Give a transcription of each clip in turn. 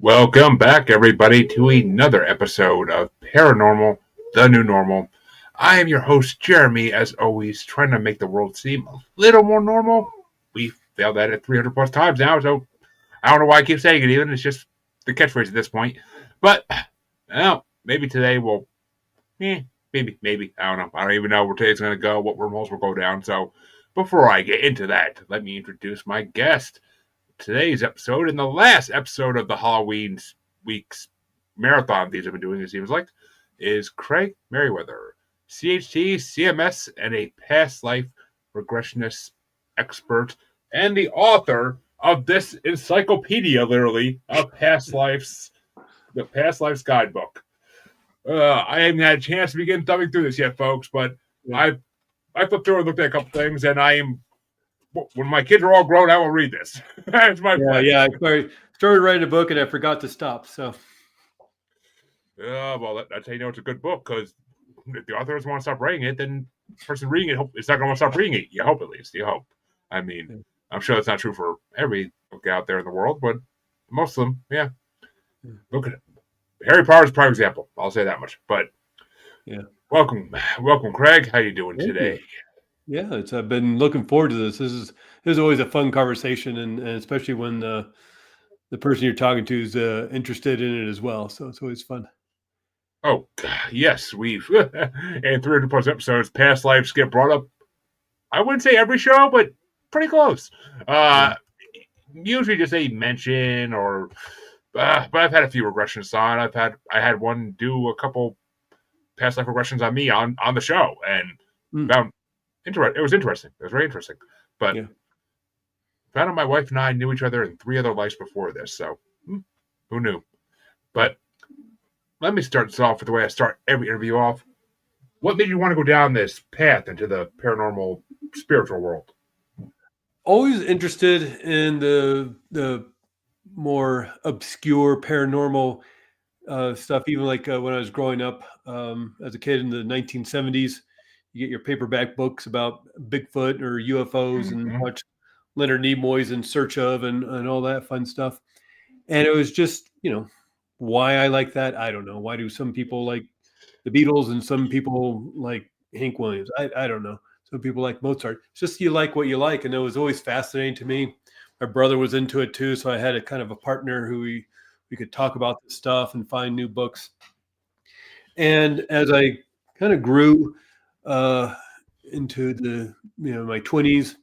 Welcome back, everybody, to another episode of Paranormal, the New Normal. I am your host, Jeremy, as always, trying to make the world seem a little more normal. We've failed at it 300 plus times now, so I don't know why I keep saying it even. It's just the catchphrase at this point. But, well, maybe today we'll, maybe. I don't know. I don't even know where today's going to go, what wormholes will go down. So, before I get into that, let me introduce my guest. Today's episode and the last episode of the Halloween week's marathon these have been doing, it seems like, is Craig Meriwether, CHT, CMS, and a past life regressionist expert, and the author of this encyclopedia, literally, of the past lives guidebook. I haven't had a chance to begin thumbing through this yet, folks, but I flipped through and looked at a couple things, and when my kids are all grown, I will read this. That's my plan. Yeah. I started writing a book and I forgot to stop. So, well, that's how you know it's a good book, because if the author doesn't want to stop writing it, then the person reading it is not going to want to stop reading it. You hope, at least. You hope. I mean, I'm sure that's not true for every book out there in the world, but most of them, yeah. Look at it. Harry Potter's a prime example. I'll say that much. But welcome, Craig. How you doing today? Yeah, I've been looking forward to this. This is always a fun conversation, and especially when the person you're talking to is interested in it as well. So it's always fun. Oh, yes, we've in 300 plus episodes, past lives get brought up. I wouldn't say every show, but pretty close. Usually just a mention, or but I've had a few regressions on. I had one do a couple past life regressions on me on the show, and found it was interesting. It was very interesting. But found out my wife and I knew each other in 3 other lives before this, so who knew? But let me start this off with the way I start every interview off. What made you want to go down this path into the paranormal spiritual world? Always interested in the more obscure paranormal stuff, even like when I was growing up as a kid in the 1970s. You get your paperback books about Bigfoot or UFOs and watch Leonard Nimoy's In Search of and all that fun stuff. And it was just, why I like that. I don't know. Why do some people like the Beatles and some people like Hank Williams? I don't know. Some people like Mozart. It's just you like what you like. And it was always fascinating to me. My brother was into it too. So I had a kind of a partner who we could talk about this stuff and find new books. And as I kind of grew into the my 20s,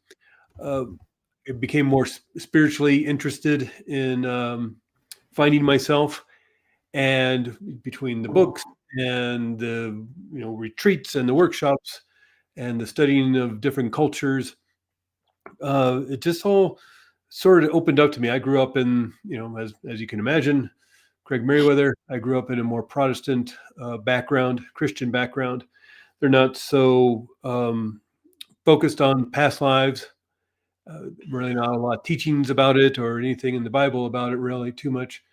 I became more spiritually interested in finding myself, and between the books and the retreats and the workshops and the studying of different cultures, it just all sort of opened up to me. I grew up in, as you can imagine, Craig Meriwether, I grew up in a more Protestant background, Christian background. They're not so focused on past lives. Really not a lot of teachings about it or anything in the Bible about it really too much.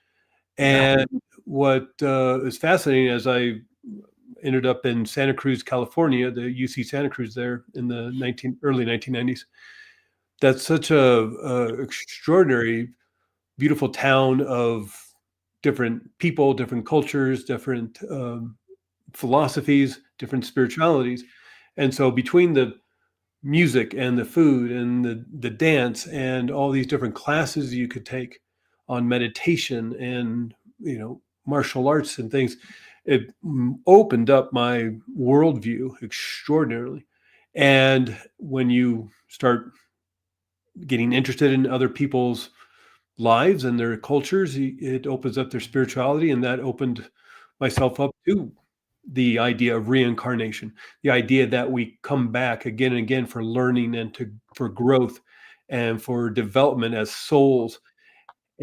And what is fascinating, as I ended up in Santa Cruz, California, the UC Santa Cruz there in the early 1990s. That's such a extraordinary, beautiful town of different people, different cultures, different philosophies, different spiritualities. And so between the music and the food and the dance and all these different classes you could take on meditation and martial arts and things, it opened up my worldview extraordinarily. And when you start getting interested in other people's lives and their cultures, it opens up their spirituality, and that opened myself up to the idea of reincarnation, the idea that we come back again and again for learning and for growth and for development as souls.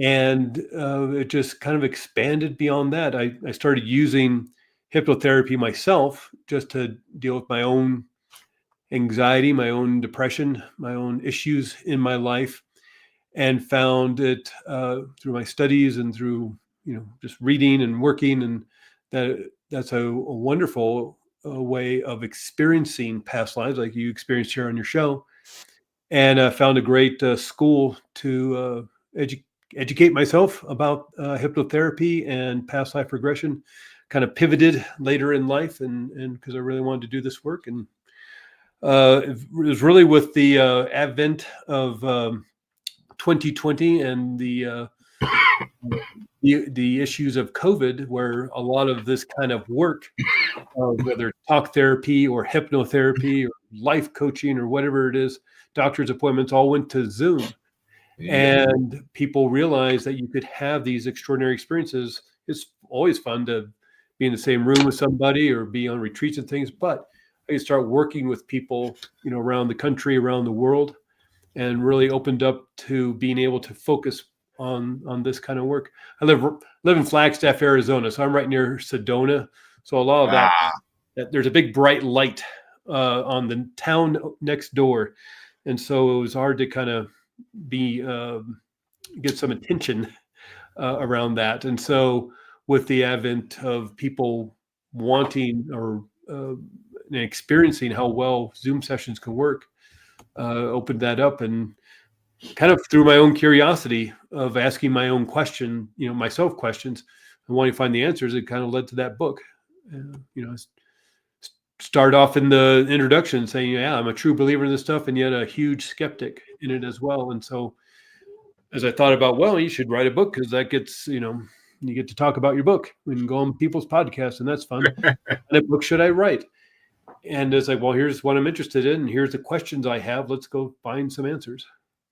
And it just kind of expanded beyond that. I started using hypnotherapy myself just to deal with my own anxiety, my own depression, my own issues in my life, and found it through my studies and through just reading and working, and that's a wonderful way of experiencing past lives like you experienced here on your show. And I found a great school to educate myself about hypnotherapy and past life regression. Kind of pivoted later in life, and because I really wanted to do this work, and it was really with the advent of 2020 and the issues of COVID, where a lot of this kind of work, whether talk therapy or hypnotherapy or life coaching or whatever it is, doctor's appointments all went to Zoom. And people realized that you could have these extraordinary experiences. It's always fun to be in the same room with somebody or be on retreats and things, but I could start working with people, around the country, around the world, and really opened up to being able to focus on this kind of work. I live in Flagstaff, Arizona, so I'm right near Sedona. So a lot of that there's a big bright light on the town next door, and so it was hard to kind of get some attention around that. And so with the advent of people wanting or experiencing how well Zoom sessions can work, opened that up, and kind of through my own curiosity of asking my own question, myself questions and wanting to find the answers, it kind of led to that book. Start off in the introduction saying, yeah, I'm a true believer in this stuff and yet a huge skeptic in it as well. And so as I thought about, well, you should write a book because that gets, you get to talk about your book and go on people's podcasts, and that's fun. What book should I write? And it's like, well, here's what I'm interested in, and here's the questions I have. Let's go find some answers.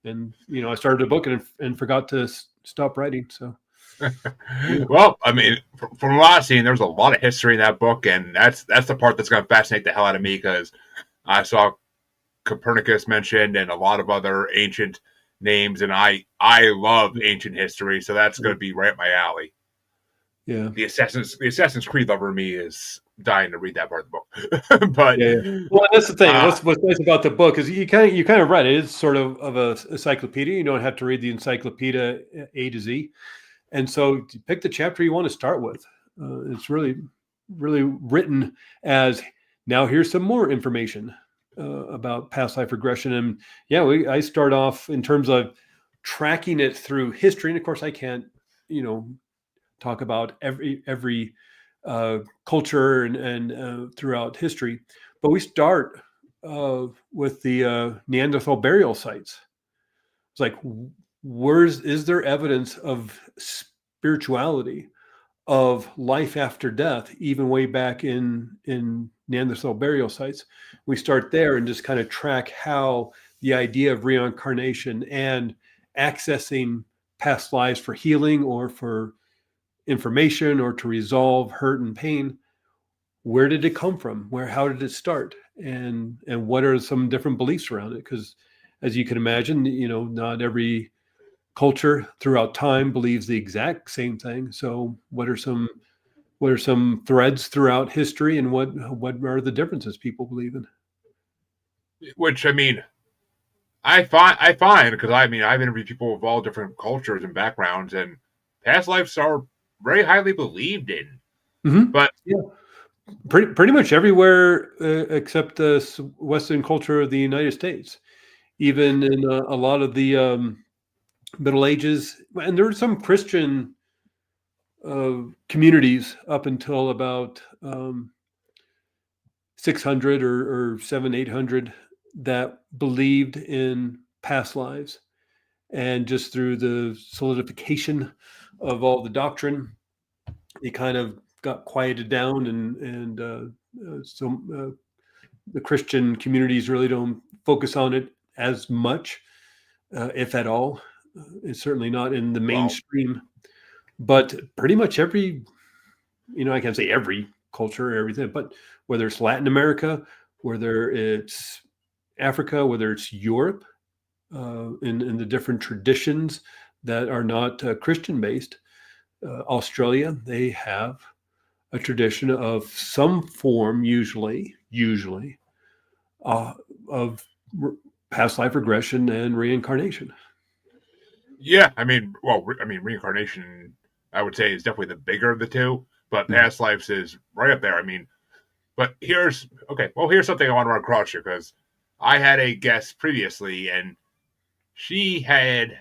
And I started a book and forgot to stop writing. So, well, I mean, from what I've seen, there's a lot of history in that book, and that's the part that's going to fascinate the hell out of me, because I saw Copernicus mentioned and a lot of other ancient names, and I love ancient history, so that's going to be right up my alley. Yeah, the Assassin's Creed lover in me is dying to read that part of the book. But well, that's the thing. What's nice about the book is you kind of read it. It's sort of a encyclopedia. You don't have to read the encyclopedia A to Z, and so you pick the chapter you want to start with. It's really, really written as, now here's some more information about past life regression. And I start off in terms of tracking it through history, and of course I can't talk about every culture and throughout history, but we start with the Neanderthal burial sites. It's like, is there evidence of spirituality, of life after death, even way back in Neanderthal burial sites? We start there and just kind of track how the idea of reincarnation and accessing past lives for healing or for information or to resolve hurt and pain, where did it come from? How did it start? And what are some different beliefs around it? Because as you can imagine, not every culture throughout time believes the exact same thing. So what are some threads throughout history, and what are the differences people believe in? Which, I mean, I find because I've interviewed people of all different cultures and backgrounds, and past lives are very highly believed in. Mm-hmm. But pretty much everywhere except the Western culture of the United States. Even in a lot of the Middle Ages, and there were some Christian communities up until about 600 or 800 that believed in past lives, and just through the solidification of all the doctrine, it kind of got quieted down, and the Christian communities really don't focus on it as much, if at all. It's certainly not in the mainstream, but pretty much every, I can't say every culture or everything, but whether it's Latin America, whether it's Africa, whether it's Europe, in the different traditions that are not Christian based, Australia, they have a tradition of some form, usually of past life regression and reincarnation. Yeah, reincarnation, I would say, is definitely the bigger of the two, but past lives is right up there. But here's something I want to run across here, because I had a guest previously, and she had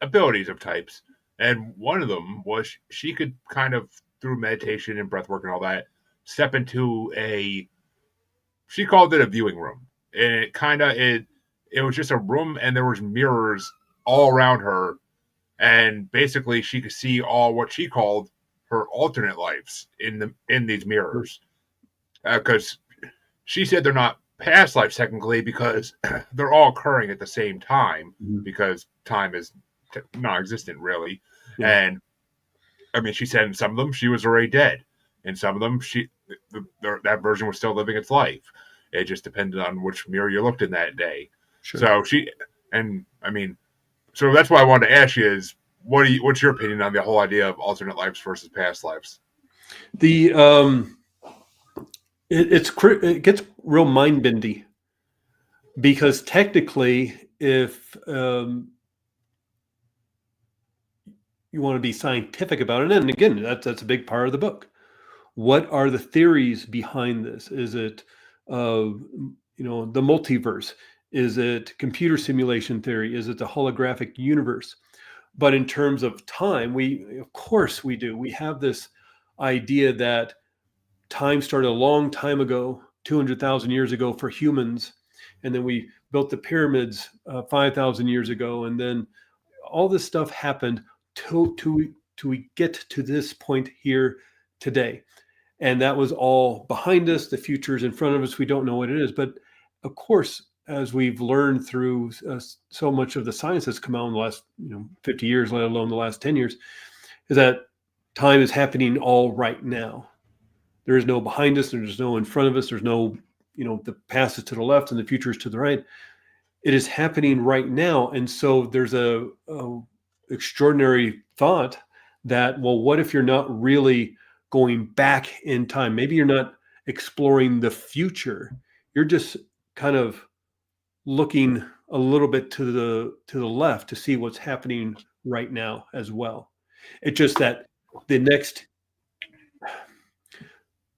abilities of types, And one of them was she could kind of, through meditation and breath work and all that, step into she called it a viewing room. And it was just a room, and there was mirrors all around her, and basically she could see all what she called her alternate lives in these mirrors, because she said they're not past lives technically, because they're all occurring at the same time, Mhm. because time is non-existent really. Yeah. And I mean, she said in some of them she was already dead. In some of them, that version was still living its life. It just depended on which mirror you looked in that day. Sure. So so that's why I wanted to ask you is, what's your opinion on the whole idea of alternate lives versus past lives? The it gets real mind bendy, because technically, if you want to be scientific about it, and again, that's a big part of the book. What are the theories behind this? Is it the multiverse? Is it computer simulation theory? Is it the holographic universe? But in terms of time, of course we do. We have this idea that time started a long time ago, 200,000 years ago for humans. And then we built the pyramids 5,000 years ago. And then all this stuff happened to we get to this point here today. And that was all behind us. The future is in front of us. We don't know what it is. But of course, as we've learned through so much of the science that's come out in the last 50 years, let alone the last 10 years, is that time is happening all right now. There is no behind us. There's no in front of us. There's no, the past is to the left and the future is to the right. It is happening right now. And so there's a extraordinary thought that, well, what if you're not really going back in time? Maybe you're not exploring the future. You're just kind of looking a little bit to the left to see what's happening right now as well. It's just that the next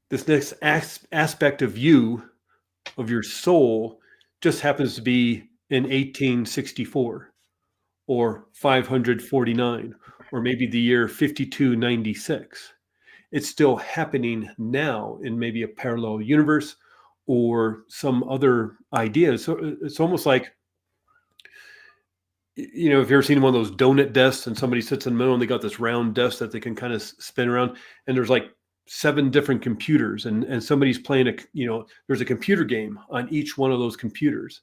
this next aspect of you, of your soul, just happens to be in 1864 or 549 or maybe the year 5296. It's still happening now in maybe a parallel universe or some other idea. So it's almost like, if you've ever seen one of those donut desks and somebody sits in the middle and they got this round desk that they can kind of spin around, and there's like 7 different computers, and somebody's playing there's a computer game on each one of those computers.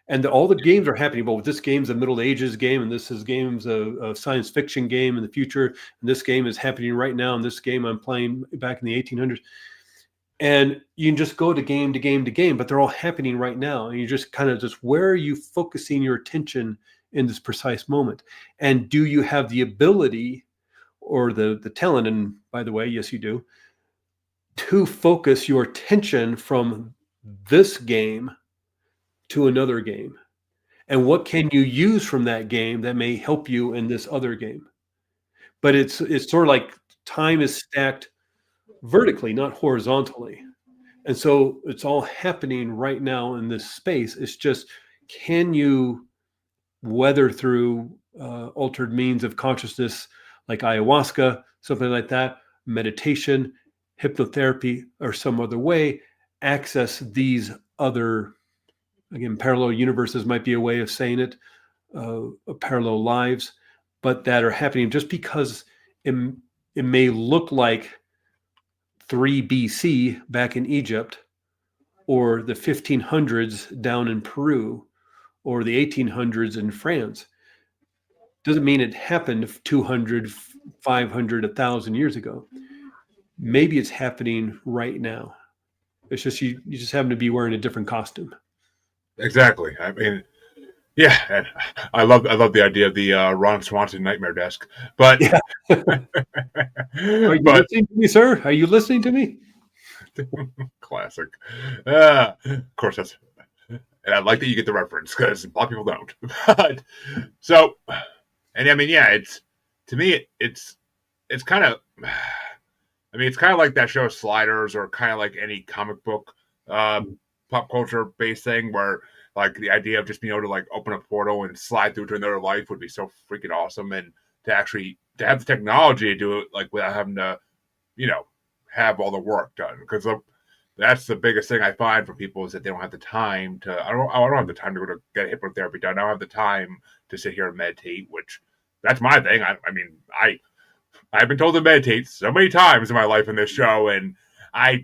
And all the games are happening, but this game's a Middle Ages game, and game's a science fiction game in the future, and this game is happening right now, and this game I'm playing back in the 1800s. And you can just go to game to game to game, but they're all happening right now. And you just kind of where are you focusing your attention in this precise moment? And do you have the ability or the talent, and by the way, yes, you do, to focus your attention from this game to another game? And what can you use from that game that may help you in this other game? But it's sort of like time is stacked vertically, not horizontally. And so it's all happening right now in this space. It's just, can you weather through altered means of consciousness like ayahuasca, something like that, meditation, hypnotherapy, or some other way, access these other, again, parallel universes might be a way of saying it, parallel lives, but that are happening just because it may look like 3 BC back in Egypt, or the 1500s down in Peru, or the 1800s in France. Doesn't mean it happened 200, 500, 1,000 years ago. Maybe it's happening right now. It's just you just happen to be wearing a different costume. Exactly. I mean, yeah, and I love the idea of the Ron Swanson nightmare desk, but Yeah. Are you but listening to me, sir? Are you listening to me? classic. Of course, and I like that you get the reference because a lot of people don't. But so, and I mean, yeah, to me, it's kind of. I mean, it's kind of like that show Sliders, or kind of like any comic book, pop culture based thing, where like the idea of just being able to like open a portal and slide through to another life would be so freaking awesome. And to actually to have the technology to do it like without having to, have all the work done. Because that's the biggest thing I find for people is that they don't have the time to. I don't have the time to go to get hypnotherapy done. I don't have the time to sit here and meditate, which that's my thing. I've been told to meditate so many times in my life in this show, and I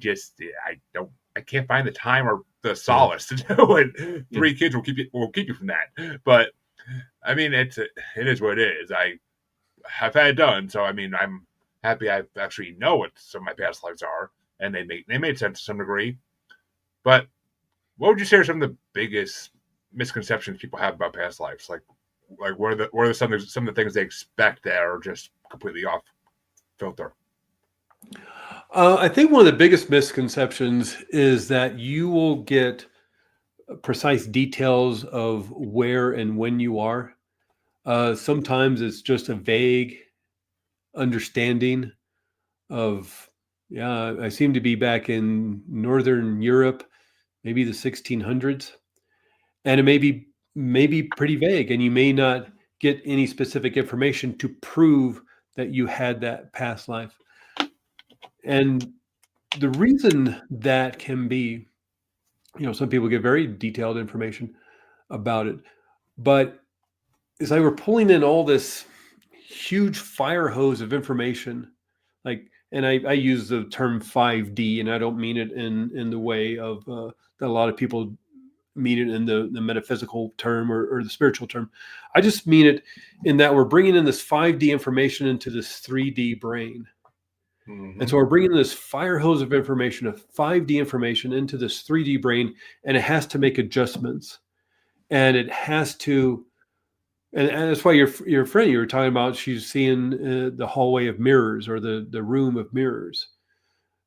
can't find the time or the solace to do it. 3 kids will keep you from that. But I mean, it is what it is. I have had it done, so I mean, I'm happy I actually know what some of my past lives are, and they made sense to some degree. But what would you say are some of the biggest misconceptions people have about past lives? Like what are some of the things they expect that are just completely off filter? I think one of the biggest misconceptions is that you will get precise details of where and when you are. Sometimes it's just a vague understanding of, yeah, I seem to be back in Northern Europe, maybe the 1600s, and it may be pretty vague, and you may not get any specific information to prove that you had that past life. And the reason that can be, some people get very detailed information about it, but as I were pulling in all this huge fire hose of information, and I use the term 5D, and I don't mean it in the way of that a lot of people mean it in the metaphysical term or the spiritual term. I just mean it in that we're bringing in this 5D information into this 3D brain. Mm-hmm. And so we're bringing this fire hose of information, of 5D information into this 3D brain, and it has to make adjustments. And it has to, and that's why your friend you were talking about, she's seeing the hallway of mirrors or the room of mirrors.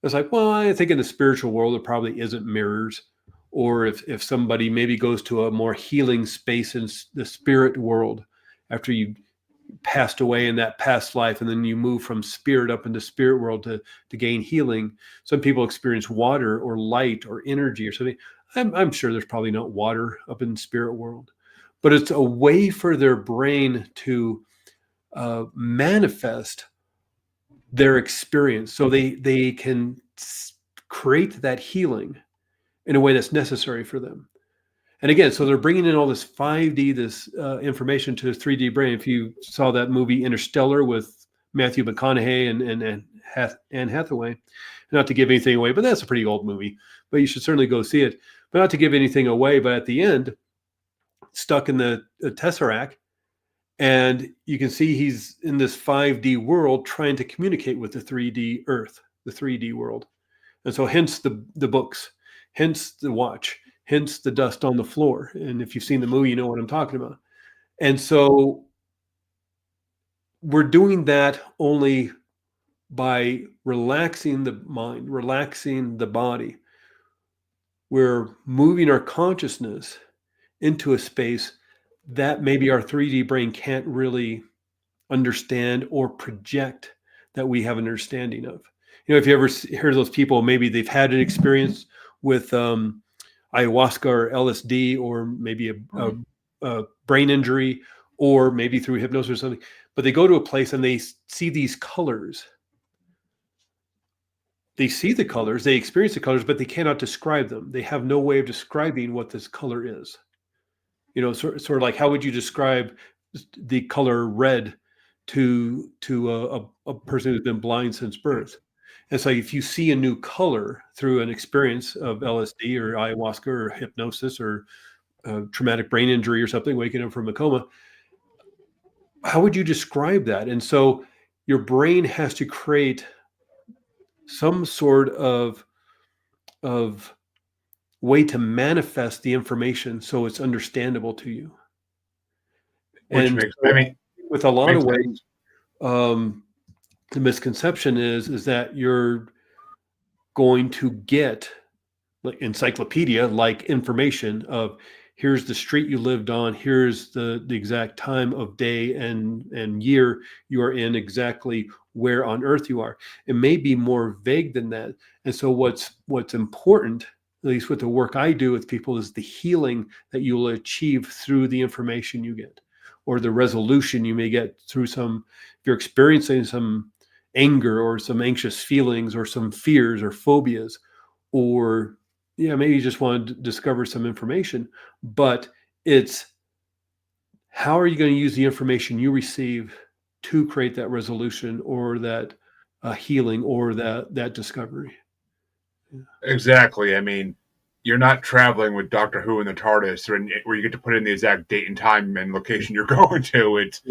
It's like, well, I think in the spiritual world, it probably isn't mirrors. Or if somebody maybe goes to a more healing space in the spirit world after you passed away in that past life, and then you move from spirit up into spirit world to gain healing. Some people experience water or light or energy or something. I'm sure there's probably not water up in the spirit world, but it's a way for their brain to manifest their experience so they can create that healing in a way that's necessary for them. And again, so they're bringing in all this 5D, this information to the 3D brain. If you saw that movie Interstellar with Matthew McConaughey and Anne Hathaway, not to give anything away, but that's a pretty old movie, but you should certainly go see it. But not to give anything away, but at the end, stuck in the Tesseract, and you can see he's in this 5D world trying to communicate with the 3D Earth, the 3D world. And so hence the books, hence the watch, hence the dust on the floor. And if you've seen the movie, you know what I'm talking about. And so we're doing that only by relaxing the mind, relaxing the body. We're moving our consciousness into a space that maybe our 3D brain can't really understand or project that we have an understanding of. If you ever heard of those people, maybe they've had an experience with ayahuasca or LSD, or maybe a brain injury, or maybe through hypnosis or something, but they go to a place and they see these colors. They see the colors, they experience the colors, but they cannot describe them. They have no way of describing what this color is. Sort of like, how would you describe the color red to a person who's been blind since birth? And so if you see a new color through an experience of LSD or ayahuasca or hypnosis or traumatic brain injury or something, waking up from a coma, how would you describe that? And so your brain has to create some sort of way to manifest the information so it's understandable to you. With a lot of ways, the misconception is that you're going to get like encyclopedia-like information of, here's the street you lived on, here's the exact time of day and year you are in, exactly where on earth you are. It may be more vague than that. And so what's important, at least with the work I do with people, is the healing that you will achieve through the information you get. or the resolution you may get through if you're experiencing some anger or some anxious feelings or some fears or phobias, or maybe you just want to discover some information, but it's how are you going to use the information you receive to create that resolution or that healing or that discovery. Exactly. I mean, you're not traveling with Doctor Who in the TARDIS, where you get to put in the exact date and time and location you're going to. It's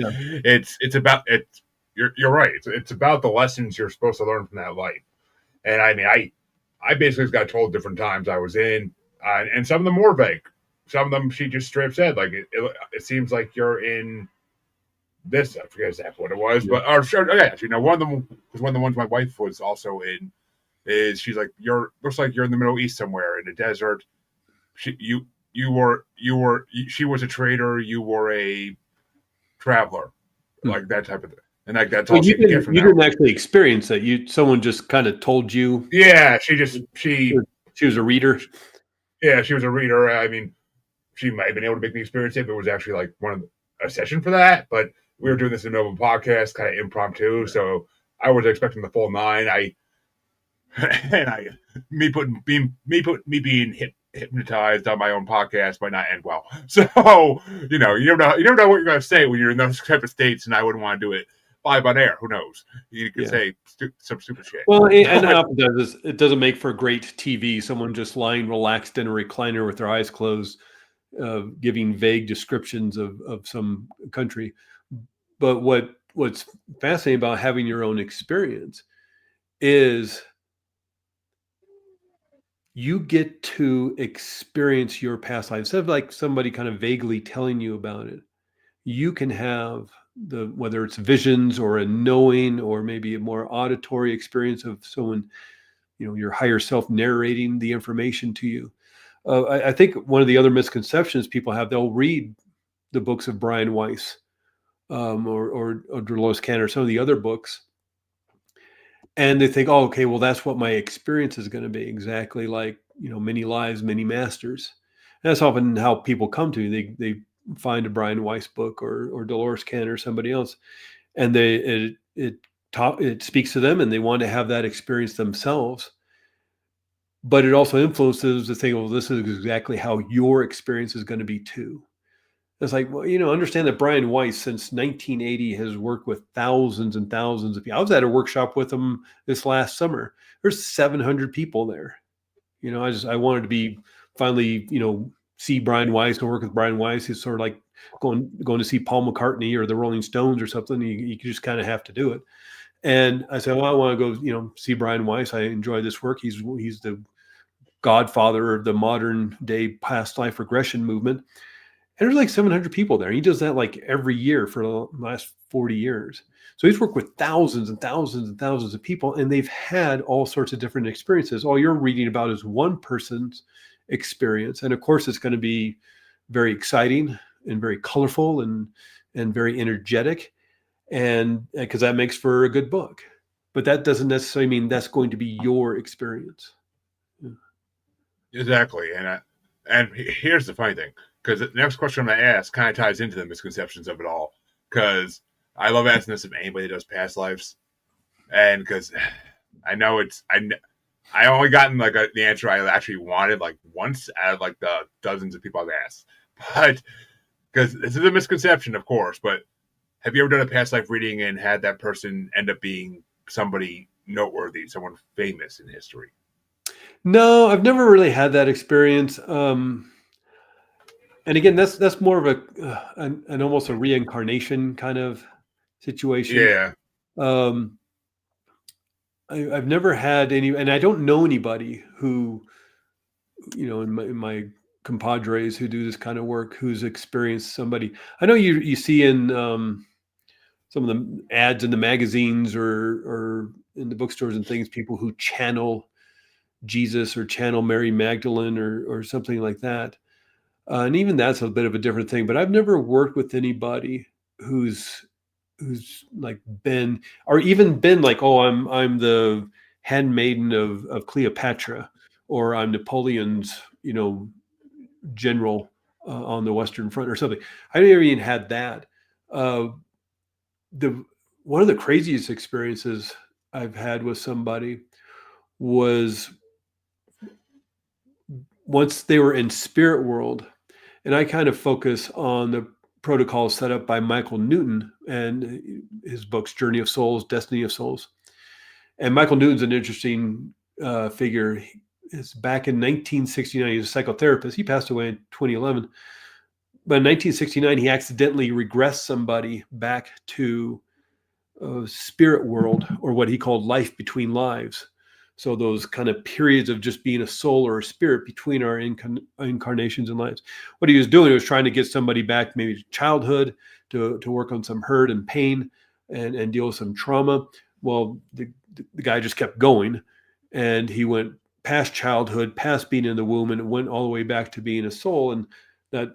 about it's. You're right. It's about the lessons you're supposed to learn from that life. And I mean, I basically got told different times I was in, and some of them more vague. Some of them she just straight up said like it seems like you're in this. I forget exactly what it was, but one of them was one of the ones my wife was also in. Is she's like looks like you're in the Middle East somewhere in the desert. She was a trader. You were a traveler, like that type of thing. And like that's all she could get from that. You didn't actually experience that. Someone just kind of told you. Yeah, she was a reader. Yeah, she was a reader. I mean, she might have been able to make me experience it, but it was actually like a session for that. But we were doing this in a Nova podcast, kind of impromptu, so I was expecting the full 9. Me being hypnotized on my own podcast might not end well. So you don't know what you're going to say when you're in those type of states, and I wouldn't want to do it live on air. Who knows? You could say some stupid shit. Well, and it doesn't make for great TV. Someone just lying relaxed in a recliner with their eyes closed, giving vague descriptions of some country. But what's fascinating about having your own experience is you get to experience your past life. Instead of like somebody kind of vaguely telling you about it, you can have whether it's visions or a knowing or maybe a more auditory experience of someone, your higher self narrating the information to you. I think one of the other misconceptions people have, they'll read the books of Brian Weiss or Dolores Cantor, some of the other books, and they think, oh, okay, well, that's what my experience is going to be, exactly like, many lives, many masters. And that's often how people come to me. They find a Brian Weiss book or Dolores Cantor or somebody else, and it speaks to them, and they want to have that experience themselves. But it also influences the thing, well, this is exactly how your experience is going to be too. It's like, well, understand that Brian Weiss since 1980 has worked with thousands and thousands of people. I was at a workshop with him this last summer. There's 700 people there. I wanted to be finally, see Brian Weiss and work with Brian Weiss. He's sort of like going to see Paul McCartney or the Rolling Stones or something. You just kind of have to do it. And I said, well, I want to go, see Brian Weiss. I enjoy this work. He's the godfather of the modern day past life regression movement. And there's like 700 people there. He does that like every year for the last 40 years. So he's worked with thousands and thousands and thousands of people, and they've had all sorts of different experiences. All you're reading about is one person's experience. And of course, it's going to be very exciting and very colorful and very energetic. And because that makes for a good book. But that doesn't necessarily mean that's going to be your experience. Yeah. Exactly. And here's the funny thing. Because the next question I'm going to ask kind of ties into the misconceptions of it all. Because I love asking this of anybody that does past lives. And because I know I only gotten like the answer I actually wanted like once out of like the dozens of people I've asked. But because this is a misconception, of course. But have you ever done a past life reading and had that person end up being somebody noteworthy, someone famous in history? No, I've never really had that experience. And again, that's more of an almost a reincarnation kind of situation. Yeah. I've never had any, and I don't know anybody who, in my compadres who do this kind of work, who's experienced somebody. I know you see in some of the ads in the magazines or in the bookstores and things, people who channel Jesus or channel Mary Magdalene or something like that. And even that's a bit of a different thing, but I've never worked with anybody who's like been, or even been like, oh, I'm the handmaiden of Cleopatra, or I'm Napoleon's, general on the Western Front or something. I never even had that, Uh, the One of the craziest experiences I've had with somebody was once they were in spirit world, and I kind of focus on the protocol set up by Michael Newton and his books, Journey of Souls, Destiny of Souls. And Michael Newton's an interesting figure. It's back in 1969. He was a psychotherapist. He passed away in 2011. But in 1969, he accidentally regressed somebody back to spirit world, or what he called life between lives. So those kind of periods of just being a soul or a spirit between our incarnations and lives. What he was doing was trying to get somebody back, maybe to childhood, to work on some hurt and pain and deal with some trauma. Well, the guy just kept going, and he went past childhood, past being in the womb, and it went all the way back to being a soul. And that,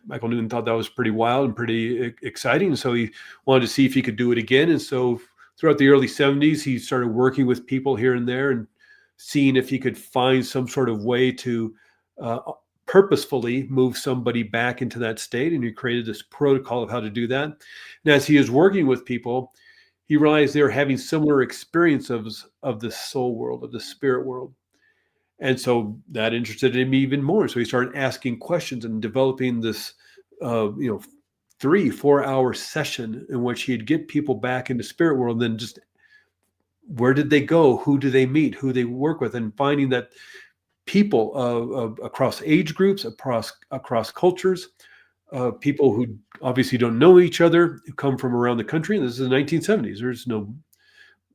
Michael Newton thought that was pretty wild and pretty exciting. So he wanted to see if he could do it again. And so throughout the early 70s, he started working with people here and there and seeing if he could find some sort of way to purposefully move somebody back into that state. And he created this protocol of how to do that. And as he is working with people, he realized they were having similar experiences of the soul world, of the spirit world. And so that interested him even more. So he started asking questions and developing this, 3-4 hour session in which he'd get people back into spirit world. And then just where did they go? Who do they meet? Who they work with? And finding that people across age groups, across cultures, people who obviously don't know each other, who come from around the country. And this is the 1970s. There's no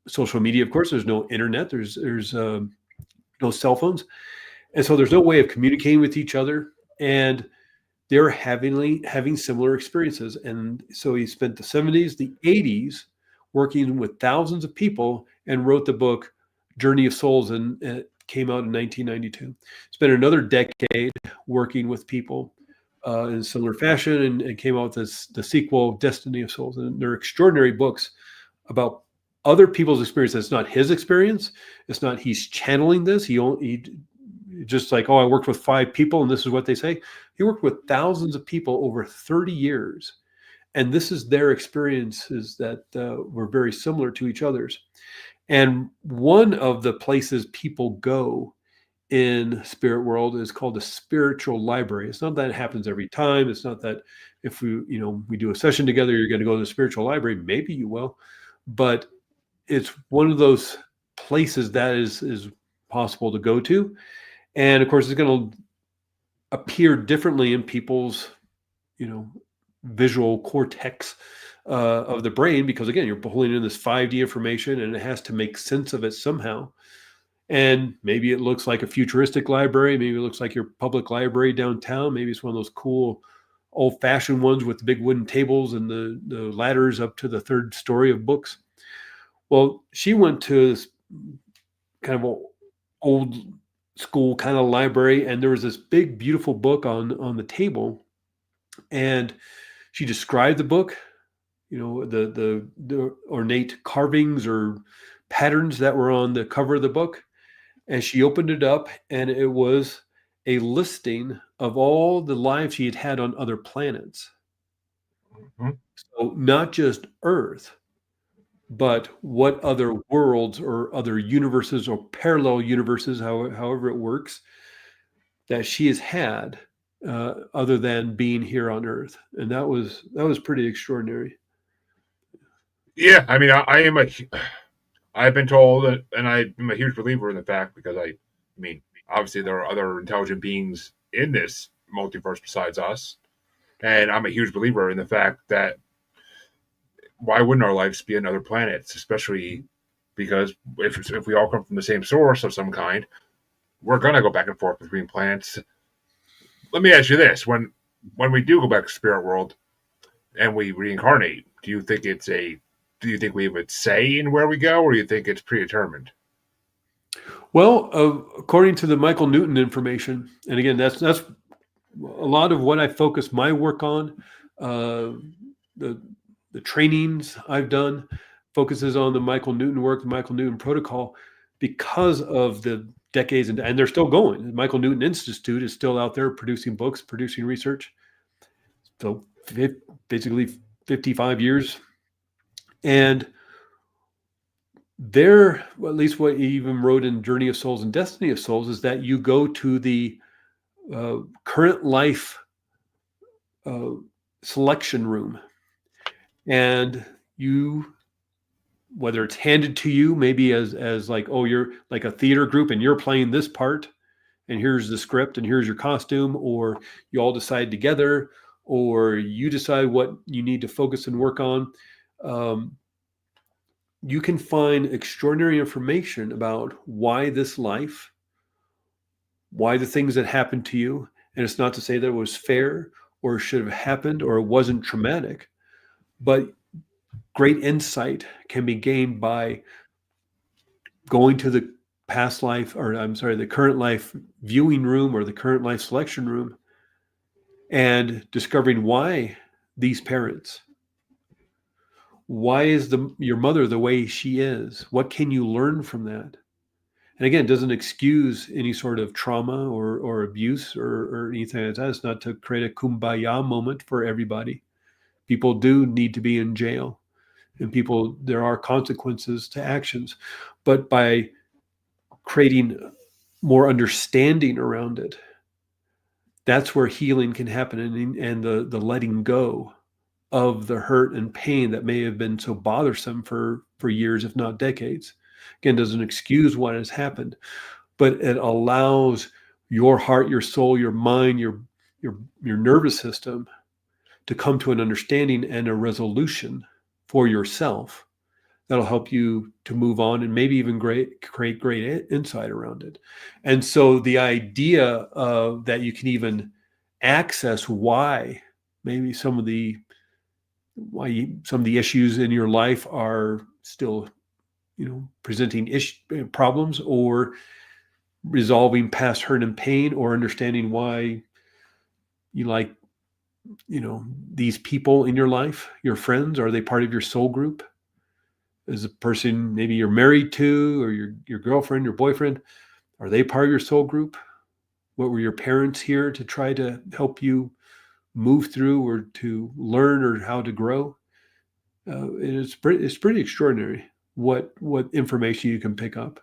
social media, of course. There's no internet. There's no cell phones. And so there's no way of communicating with each other. And they're having similar experiences. And so he spent the 70s, the 80s working with thousands of people and wrote the book Journey of Souls, and it came out in 1992. Spent another decade working with people in similar fashion, and came out with the sequel, Destiny of Souls. And they're extraordinary books about other people's experience. It's not his experience. It's not he's channeling this. He just like, I worked with 5 people and this is what they say. He worked with thousands of people over 30 years. And this is their experiences that were very similar to each other's. And one of the places people go in spirit world is called the spiritual library. It's not that it happens every time. It's not that if we do a session together, you're going to go to the spiritual library. Maybe you will, but it's one of those places that is possible to go to. And of course, it's going to appear differently in people's, visual cortex of the brain, because again, you're pulling in this 5D information and it has to make sense of it somehow. And maybe it looks like a futuristic library. Maybe it looks like your public library downtown. Maybe it's one of those cool old-fashioned ones with the big wooden tables and the ladders up to the 3rd story of books. Well, she went to this kind of old school kind of library, and there was this big, beautiful book on the table, and she described the book, the ornate carvings or patterns that were on the cover of the book. And she opened it up, and it was a listing of all the lives she had had on other planets. Mm-hmm. So not just Earth, but what other worlds or other universes or parallel universes, however it works, that she has had other than being here on Earth. And that was pretty extraordinary. Yeah, I mean, I've been told, and I'm a huge believer in the fact, because obviously there are other intelligent beings in this multiverse besides us, and I'm a huge believer in the fact that why wouldn't our lives be on other planets, especially because if we all come from the same source of some kind, we're going to go back and forth between planets. Let me ask you this. When we do go back to spirit world and we reincarnate, do you think we have a say in where we go, or do you think it's predetermined? Well, according to the Michael Newton information, and again, that's a lot of what I focus my work on. The trainings I've done focuses on the Michael Newton work, the Michael Newton protocol, because of the decades, and they're still going. The Michael Newton Institute is still out there producing books, producing research. So basically 55 years. And there, well, at least what he even wrote in Journey of Souls and Destiny of Souls, is that you go to the current life selection room, and you, whether it's handed to you maybe as like, oh, you're like a theater group and you're playing this part, and here's the script and here's your costume, or you all decide together, or you decide what you need to focus and work on. You can find extraordinary information about why this life, why the things that happened to you. And it's not to say that it was fair or should have happened or it wasn't traumatic, but great insight can be gained by going to the past life, or I'm sorry, the current life viewing room or the current life selection room, and discovering why these parents, why is your mother the way she is? What can you learn from that? And again, it doesn't excuse any sort of trauma or abuse or anything like that. It's not to create a kumbaya moment for everybody. People do need to be in jail, and there are consequences to actions. But by creating more understanding around it, that's where healing can happen, and the letting go of the hurt and pain that may have been so bothersome for years, if not decades. Again, doesn't excuse what has happened, but it allows your heart, your soul, your mind, your nervous system to come to an understanding and a resolution for yourself that'll help you to move on and maybe even create great insight around it. And so the idea of that you can even access why maybe some of the issues in your life are still, presenting problems, or resolving past hurt and pain, or understanding why you like, these people in your life, your friends, are they part of your soul group? Is a person maybe you're married to, or your girlfriend, your boyfriend, are they part of your soul group? What were your parents here to try to help you move through, or to learn, or how to grow? It's pretty extraordinary what information you can pick up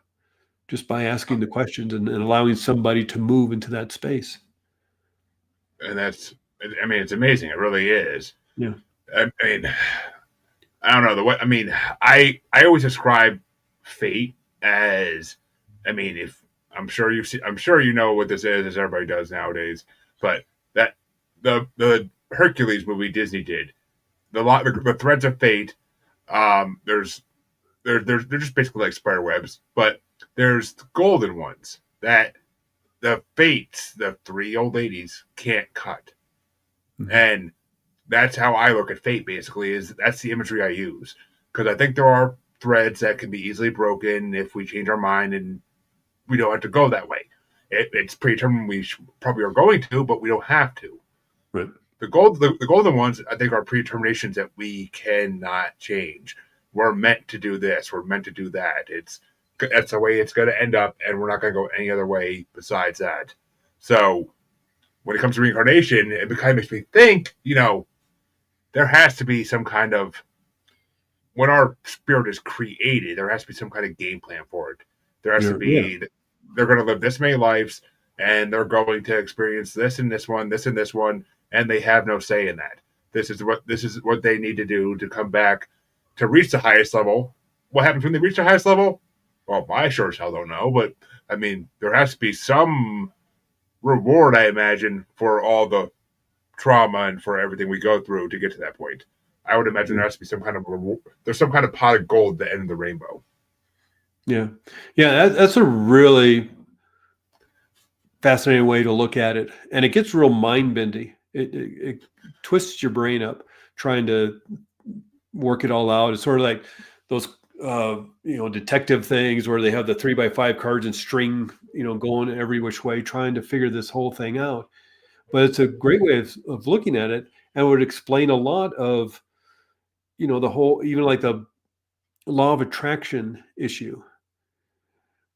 just by asking the questions and allowing somebody to move into that space. And it's amazing. It really is. Yeah. I mean, I don't know the way. I mean, I always describe fate as, if I'm sure you know what this is, as everybody does nowadays. But that the Hercules movie Disney did, the threads of fate. They're just basically like spider webs, but there's the golden ones that the fates, the three old ladies, can't cut. Mm-hmm. And that's how I look at fate, basically, that's the imagery I use. Because I think there are threads that can be easily broken if we change our mind, and we don't have to go that way. It's predetermined we probably are going to, but we don't have to. Right. The golden ones, I think, are predeterminations that we cannot change. We're meant to do this. We're meant to do that. That's the way it's going to end up, and we're not going to go any other way besides that. So when it comes to reincarnation, it kind of makes me think, there has to be some kind of, when our spirit is created, there has to be some kind of game plan for it. There has to be, they're going to live this many lives, and they're going to experience this and this one, this and this one, and they have no say in that. This is what they need to do to come back to reach the highest level. What happens when they reach the highest level? Well, I sure as hell don't know, but there has to be some reward, I imagine, for all the trauma and for everything we go through to get to that point. I would imagine there has to be some kind of reward. There's some kind of pot of gold at the end of the rainbow. Yeah. That's a really fascinating way to look at it, and it gets real mind-bendy. It twists your brain up trying to work it all out. It's sort of like those detective things where they have the 3x5 cards and string going every which way trying to figure this whole thing out. But it's a great way of looking at it, and would explain a lot of the whole, even like the law of attraction issue,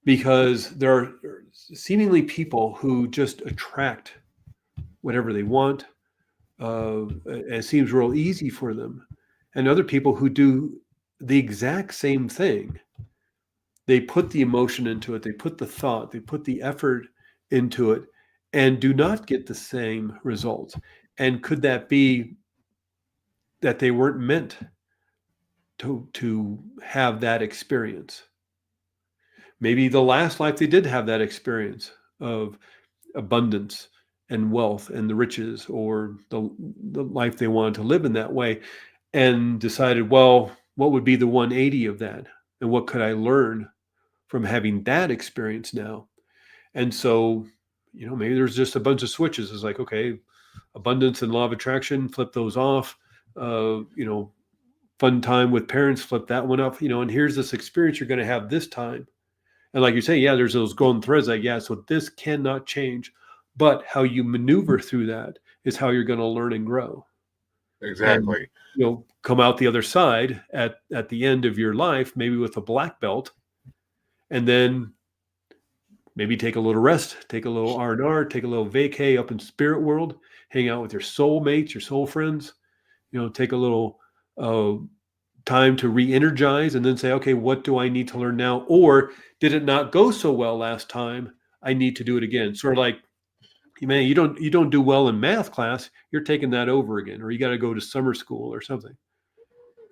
because there are seemingly people who just attract whatever they want, It seems real easy for them. And other people who do the exact same thing, they put the emotion into it, they put the thought, they put the effort into it, and do not get the same results. And could that be that they weren't meant to have that experience? Maybe the last life they did have that experience of abundance and wealth and the riches, or the life they wanted to live in that way, and decided, well, what would be the 180 of that? And what could I learn from having that experience now? And so, maybe there's just a bunch of switches. It's like, okay, abundance and law of attraction, flip those off. Fun time with parents, flip that one up. And here's this experience you're going to have this time. And like you say, yeah, there's those golden threads. Like, yeah, so this cannot change, but how you maneuver through that is how you're going to learn and grow. Exactly. And come out the other side at the end of your life, maybe with a black belt, and then maybe take a little rest, take a little R&R, take a little vacay up in spirit world, hang out with your soul mates, your soul friends, take a little time to re-energize, and then say, okay, what do I need to learn now? Or did it not go so well last time? I need to do it again. Sort of like, man, you don't do well in math class, you're taking that over again, or you got to go to summer school or something.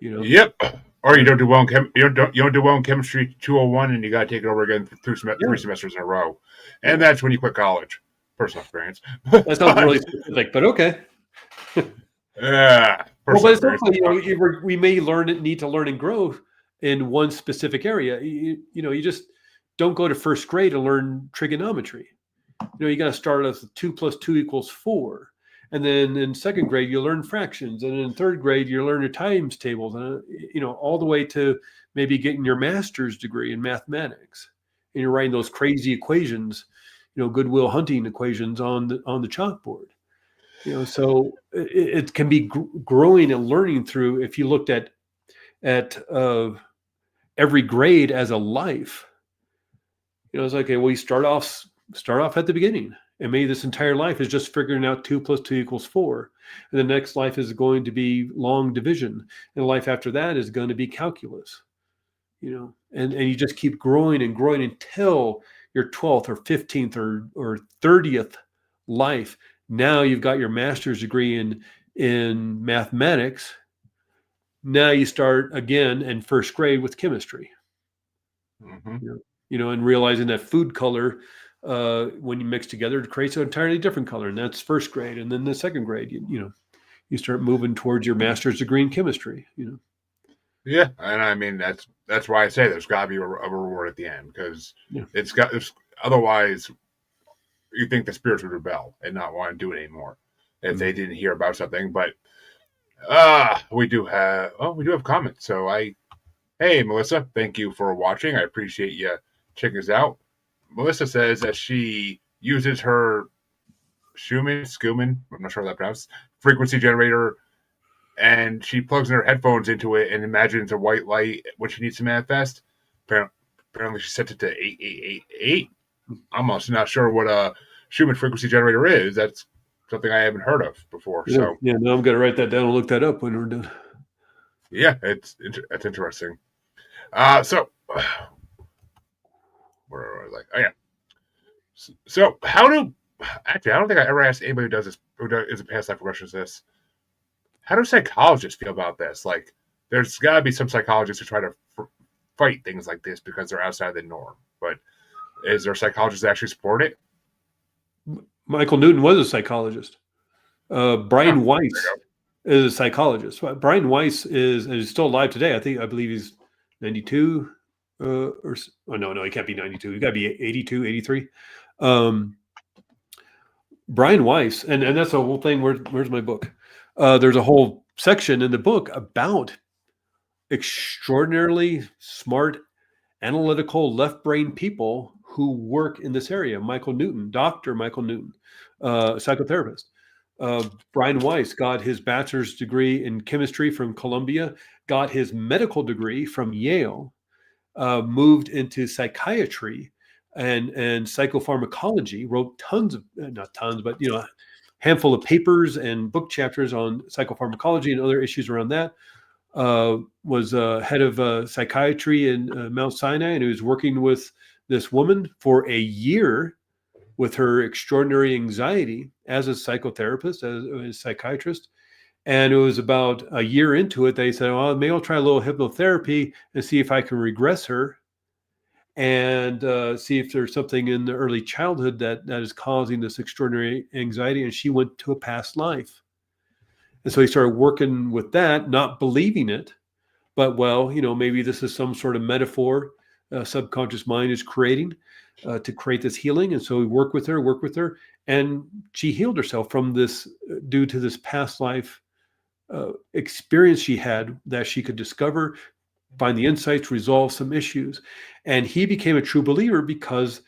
Yep. Or you don't do well in you don't do well in chemistry 201, and you got to take it over again through 3 semesters in a row, and that's when you quit college. Personal experience. That sounds really specific, but okay. Yeah. Well, but it's also, we may need to learn and grow in one specific area. You just don't go to first grade and learn trigonometry. You got to start with 2 + 2 = 4. And then in second grade, you learn fractions. And in third grade, you learn your times tables, and, all the way to maybe getting your master's degree in mathematics. And you're writing those crazy equations, Goodwill Hunting equations on the chalkboard. So it can be growing and learning through. If you looked at every grade as a life, it's like, okay, well, you start off at the beginning, and maybe this entire life is just figuring out 2 + 2 = 4, and the next life is going to be long division, and the life after that is going to be calculus. And you just keep growing and growing until your 12th or 15th or 30th life. Now you've got your master's degree in mathematics. Now you start again in first grade with chemistry. Mm-hmm. And realizing that food color, when you mix together, it creates an entirely different color, and that's first grade. And then the second grade, you start moving towards your master's degree in chemistry. Yeah, and I mean that's why I say there's got to be a reward at the end, because otherwise you think the spirits would rebel and not want to do it anymore if they didn't hear about something. But we do have comments. So hey Melissa, thank you for watching. I appreciate you checking us out. Melissa says that she uses her Schumann, I'm not sure how that pronounced, frequency generator, and she plugs in her headphones into it and imagines a white light when she needs to manifest. Apparently she set it to 8888. I'm also not sure what a Schumann frequency generator is. That's something I haven't heard of before. Yeah, so now I'm going to write that down and look that up when we're done. Yeah, that's interesting. So where was I? Oh yeah. So how do actually? I don't think I ever asked anybody who does this, who is a past life regressionist, this. How do psychologists feel about this? Like, there's got to be some psychologists who try to fight things like this because they're outside the norm. But is there psychologists that actually support it? Michael Newton was a psychologist. Brian Weiss is a psychologist. Brian Weiss is still alive today. I believe he's 92. No, he can't be 92. He got to be 82, 83. Brian Weiss, and that's the whole thing. Where's my book? There's a whole section in the book about extraordinarily smart, analytical, left brain people who work in this area. Michael Newton, Dr. Michael Newton, psychotherapist. Brian Weiss got his bachelor's degree in chemistry from Columbia, got his medical degree from Yale, moved into psychiatry and psychopharmacology, wrote not tons, but handful of papers and book chapters on psychopharmacology and other issues around that. Was head of psychiatry in Mount Sinai, and he was working with this woman for a year with her extraordinary anxiety as a psychotherapist, as a psychiatrist. And it was about a year into it, they said, well, maybe I'll try a little hypnotherapy and see if I can regress her and see if there's something in the early childhood that is causing this extraordinary anxiety. And she went to a past life. And so he started working with that, not believing it, but maybe this is some sort of metaphor subconscious mind is creating to create this healing. And so we work with her, and she healed herself from this due to this past life experience she had that she could discover, find the insights, resolve some issues. And he became a true believer because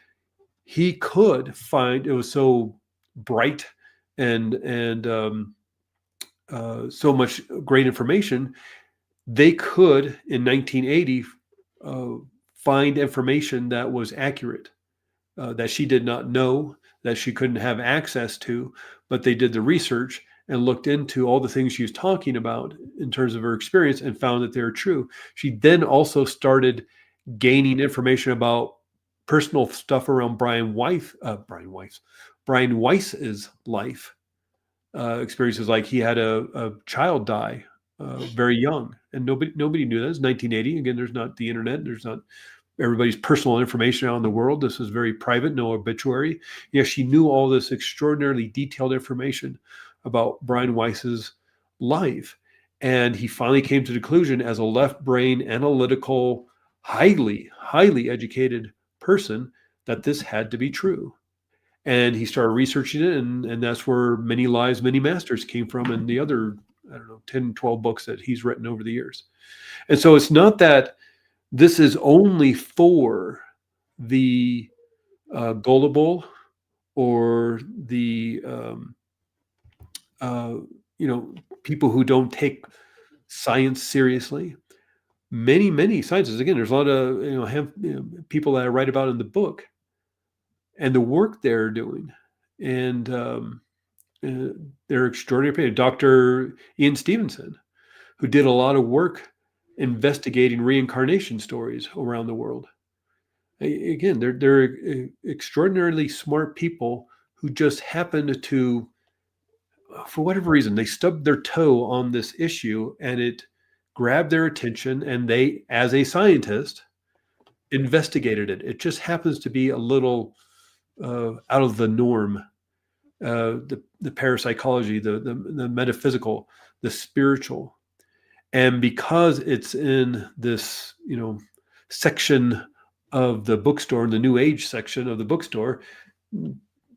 he could find, it was so bright and so much great information. They could, in 1980, find information that was accurate, that she did not know, that she couldn't have access to, but they did the research and looked into all the things she was talking about in terms of her experience and found that they were true. She then also started gaining information about personal stuff around Brian Weiss's life experiences, like he had a child die very young, and nobody knew that. It was 1980. Again, there's not the internet. There's not everybody's personal information out in the world. This is very private, no obituary. Yeah, she knew all this extraordinarily detailed information about Brian Weiss's life. And he finally came to the conclusion, as a left brain, analytical, highly, highly educated person, that this had to be true. And he started researching it, and that's where Many Lives, Many Masters came from, and the other, 10, 12 books that he's written over the years. And so it's not that this is only for the gullible or the people who don't take science seriously. Many scientists. Again, there's a lot of people that I write about in the book, and the work they're doing, and they're extraordinary. Dr. Ian Stevenson, who did a lot of work investigating reincarnation stories around the world. Again, they're extraordinarily smart people who just happened to, for whatever reason, they stubbed their toe on this issue, and it grabbed their attention, and they, as a scientist, investigated it. It just happens to be a little out of the norm. The parapsychology, the metaphysical, the spiritual. And because it's in this, section of the bookstore, in the New Age section of the bookstore,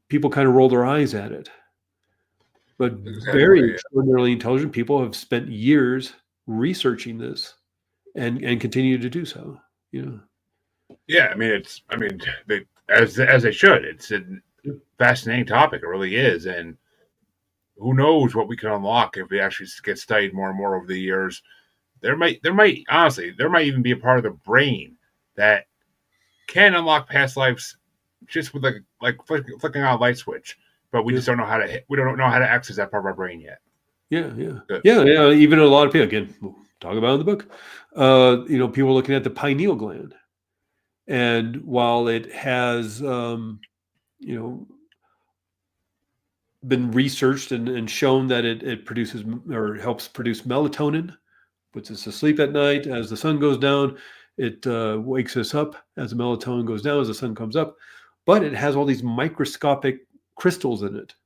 people kind of roll their eyes at it. But very extraordinarily intelligent people have spent years researching this and continue to do so. Yeah, as they should. It's a fascinating topic. It really is, and who knows what we can unlock if we actually get studied more and more over the years. There might even be a part of the brain that can unlock past lives just with like flicking on a light switch, but we just don't know how to. We don't know how to access that part of our brain yet. Yeah. Even a lot of people, again, we'll talk about in the book. People are looking at the pineal gland, and while it has, been researched and shown that it produces or helps produce melatonin, puts us to sleep at night. As the sun goes down, it wakes us up. As the melatonin goes down, as the sun comes up. But it has all these microscopic crystals in it.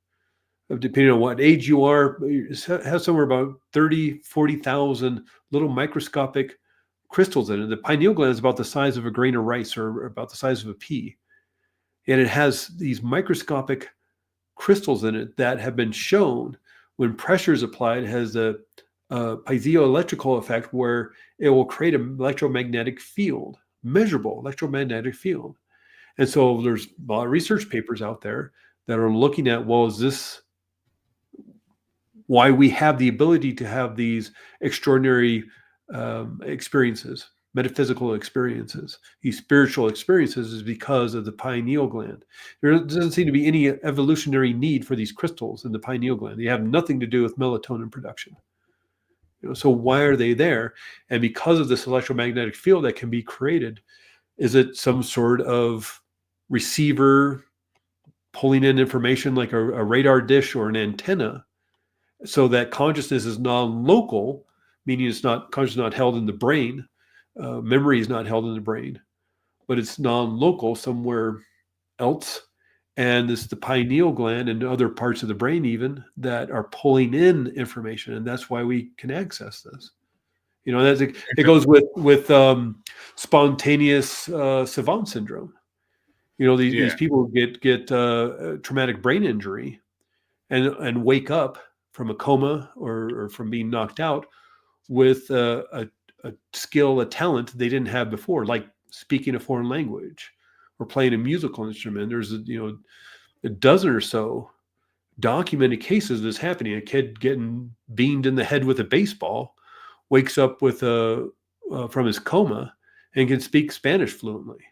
Depending on what age you are, it has somewhere about 30, 40,000 little microscopic crystals in it. The pineal gland is about the size of a grain of rice, or about the size of a pea. And it has these microscopic crystals in it that have been shown, when pressure is applied, has a piezoelectrical effect where it will create an electromagnetic field, measurable electromagnetic field. And so there's a lot of research papers out there that are looking at, well, is this why we have the ability to have these extraordinary experiences, metaphysical experiences, these spiritual experiences, is because of the pineal gland. There doesn't seem to be any evolutionary need for these crystals in the pineal gland. They have nothing to do with melatonin production. So why are they there? And because of this electromagnetic field that can be created, is it some sort of receiver pulling in information like a radar dish or an antenna, so that consciousness is non-local, meaning it's not consciousness not held in the brain, memory is not held in the brain, but it's non-local somewhere else, and it's the pineal gland and other parts of the brain even that are pulling in information, and that's why we can access this. It goes with spontaneous savant syndrome. These people get traumatic brain injury and wake up from a coma or from being knocked out with a skill, a talent they didn't have before, like speaking a foreign language or playing a musical instrument. There's a dozen or so documented cases of this happening. A kid getting beamed in the head with a baseball, wakes up with from his coma and can speak Spanish fluently.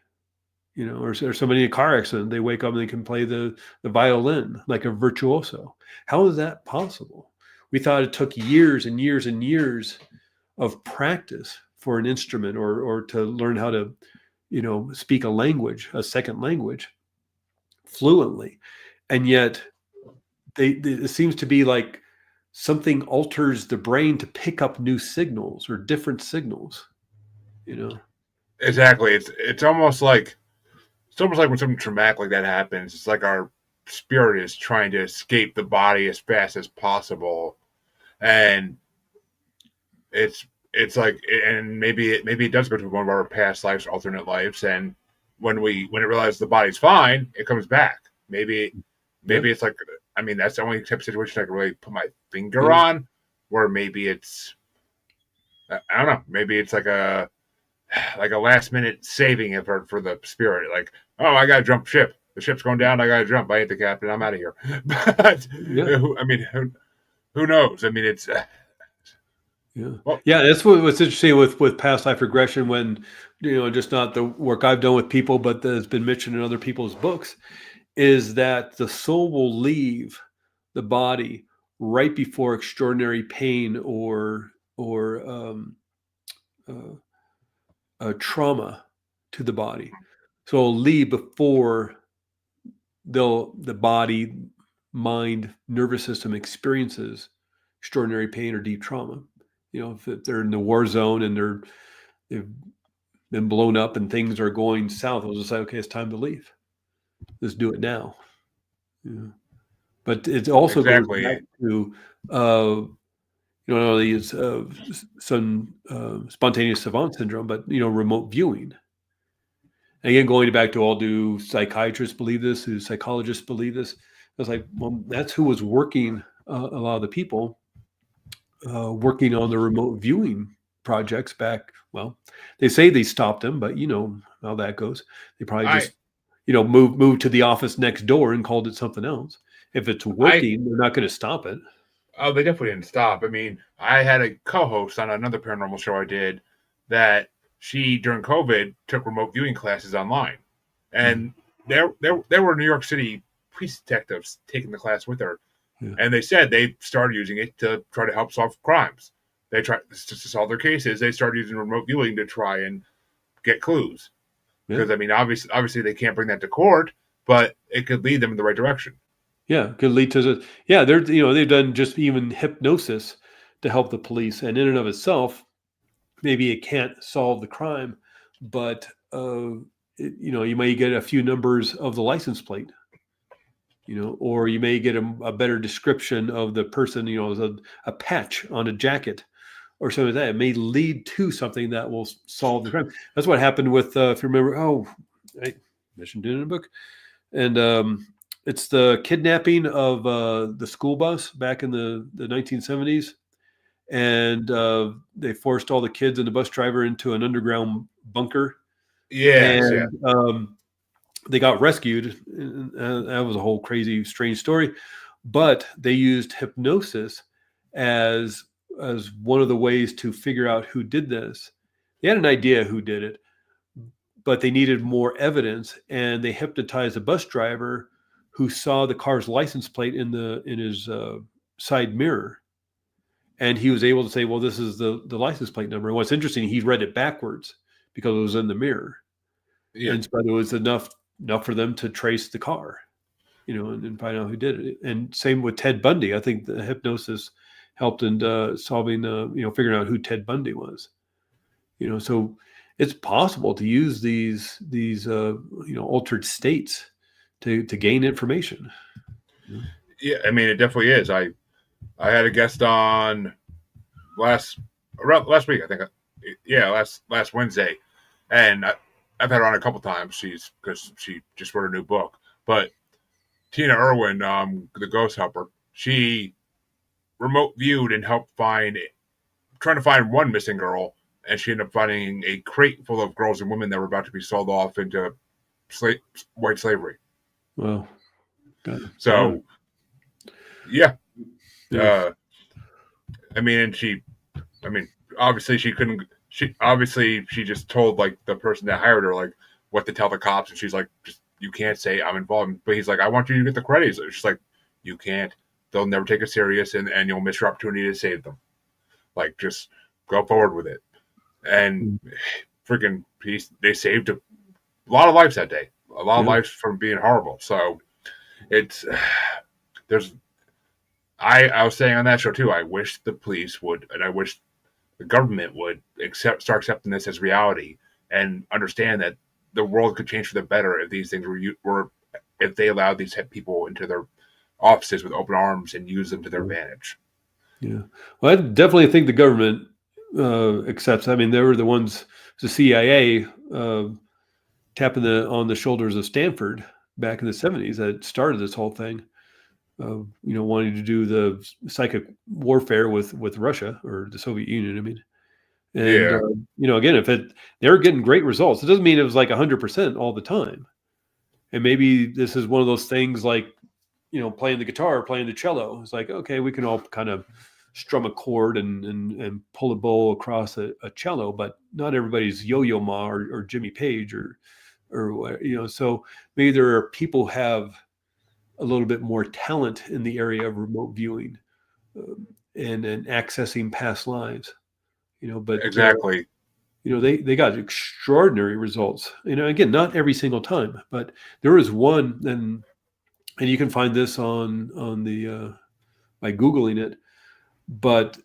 Or somebody in a car accident, they wake up and they can play the violin like a virtuoso. How is that possible? We thought it took years and years and years of practice for an instrument or to learn how to, speak a language, a second language fluently. And yet it seems to be like something alters the brain to pick up new signals or different signals, Exactly. It's almost like when something traumatic like that happens, it's like our spirit is trying to escape the body as fast as possible, and it's like, and maybe it does go to one of our past lives, alternate lives, and when it realizes the body's fine, it comes back. Maybe it's like, I mean, that's the only type of situation I can really put my finger on, where maybe it's, I don't know, maybe it's like a last minute saving effort for the spirit. Like, oh, I got to jump ship. The ship's going down. I got to jump. I ain't the captain. I'm out of here. But I mean, who knows? I mean, it's that's what's interesting with past life regression, when just not the work I've done with people, but that's been mentioned in other people's books, is that the soul will leave the body right before extraordinary pain or trauma to the body. So it'll leave before the body, mind, nervous system experiences extraordinary pain or deep trauma. If they're in the war zone and they've been blown up and things are going south, they'll just say, okay, it's time to leave. Let's do it now. But it also goes back to some spontaneous savant syndrome, but remote viewing. And again, going back to, all do psychiatrists believe this? Do psychologists believe this? I was like, well, that's who was working. A lot of the people working on the remote viewing projects back. Well, they say they stopped them, but how that goes. They probably just moved to the office next door and called it something else. If it's working, they're not going to stop it. Oh, they definitely didn't stop. I mean, I had a co-host on another paranormal show I did that she, during COVID, took remote viewing classes online. And there were New York City police detectives taking the class with her. Yeah. And they said they started using it to try to help solve crimes. They tried to solve their cases. They started using remote viewing to try and get clues. Because, I mean, obviously they can't bring that to court, but it could lead them in the right direction. Yeah, it could lead to they've done just even hypnosis to help the police, and in and of itself, maybe it can't solve the crime, but you may get a few numbers of the license plate, or you may get a better description of the person, a patch on a jacket or something like that. It may lead to something that will solve the crime. That's what happened with, if you remember, I mentioned it in a book, and it's the kidnapping of the school bus back in the 1970s. And they forced all the kids and the bus driver into an underground bunker. Yes, and they got rescued. That was a whole crazy, strange story. But they used hypnosis as one of the ways to figure out who did this. they had an idea who did it, but they needed more evidence, and they hypnotized a bus driver who saw the car's license plate in his side mirror, and he was able to say, "Well, this is the license plate number." And what's interesting, he read it backwards because it was in the mirror, Yeah. and so it was enough for them to trace the car, and find out who did it. And same with Ted Bundy. I think the hypnosis helped in solving, figuring out who Ted Bundy was. So it's possible to use these altered states to gain information. Yeah, I mean, it definitely is. I had a guest on last week, I think. Yeah, last Wednesday, and I've had her on a couple times. Because she just wrote a new book. But Tina Irwin, the Ghost Helper, she remote viewed and helped trying to find one missing girl, and she ended up finding a crate full of girls and women that were about to be sold off into white slavery. Well, so yeah. Yeah. I mean, obviously she couldn't. She just told like the person that hired her like what to tell the cops, and she's like, just you can't say I'm involved. But he's like, I want you to get the credits. She's like, you can't. They'll never take it serious, and you'll miss your opportunity to save them. Like, just go forward with it. And freaking, they saved a lot of lives that day. A lot of lives from being horrible. So it's I was saying on that show too, I wish the police would, and I wish the government would start accepting this as reality and understand that the world could change for the better if these things were if they allowed these people into their offices with open arms and use them to their advantage. Yeah. Well, I definitely think the government accepts. I mean, they were the ones, the CIA, tapping on the shoulders of Stanford back in the 70s that started this whole thing. Wanting to do the psychic warfare with Russia or the Soviet Union. I mean, and again, if they're getting great results, it doesn't mean it was like 100% all the time. And maybe this is one of those things like, playing the guitar, playing the cello. It's like, okay, we can all kind of strum a chord and pull a bow across a cello, but not everybody's Yo-Yo Ma or Jimmy Page or so maybe there are people who have a little bit more talent in the area of remote viewing and accessing past lives, but exactly. They got extraordinary results, again, not every single time, but there was one, and you can find this on the by Googling it, but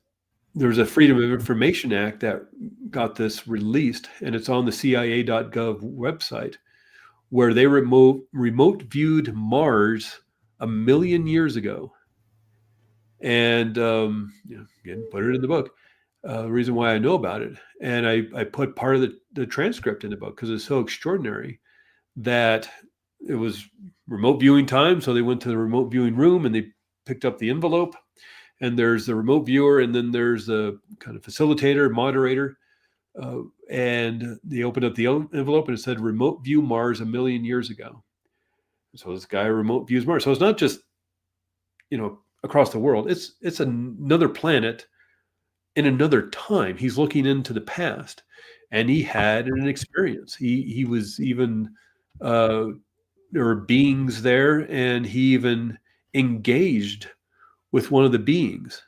there's a Freedom of Information Act that got this released, and it's on the CIA.gov website, where they remote viewed Mars 1 million years ago. And again, put it in the book. The reason why I know about it, and I put part of the transcript in the book because it's so extraordinary that it was remote viewing time. So they went to the remote viewing room and they picked up the envelope, and there's the remote viewer, and then there's the kind of facilitator, moderator, and they opened up the envelope and it said remote view Mars 1 million years ago. So this guy remote views Mars. So it's not just, across the world. It's another planet in another time. He's looking into the past, and he had an experience. He was even there were beings there, and he even engaged with one of the beings,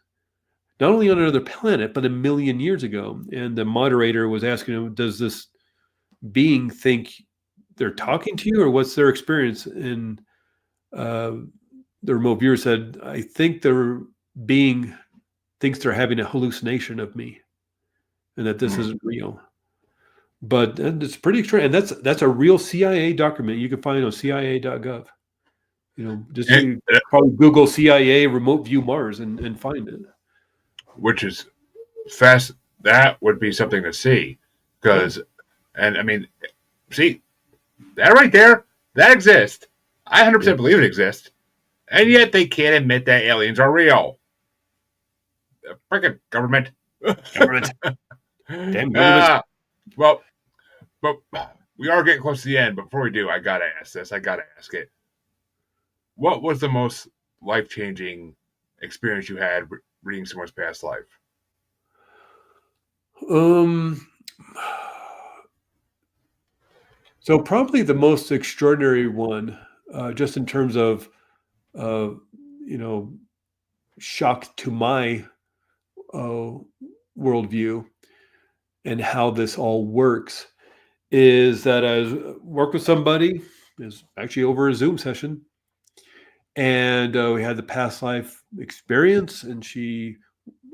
not only on another planet, but 1 million years ago. And the moderator was asking him, does this being think they're talking to you, or what's their experience? And the remote viewer said, I think the being thinks they're having a hallucination of me and that this isn't real. But it's pretty extraordinary. And that's a real CIA document you can find on CIA.gov. Probably Google CIA remote view Mars and find it. Which is fast. That would be something to see. And I mean, see, that right there, that exists. I 100% believe it exists. And yet they can't admit that aliens are real. Freaking government. Government. Damn government. Well, but we are getting close to the end. But before we do, I got to ask this. I got to ask it. What was the most life-changing experience you had reading someone's past life? So probably the most extraordinary one, just in terms of, uh, you know, shock to my uh, worldview and how this all works, is that I worked with somebody. It was actually over a Zoom session, and we had the past life experience, and she,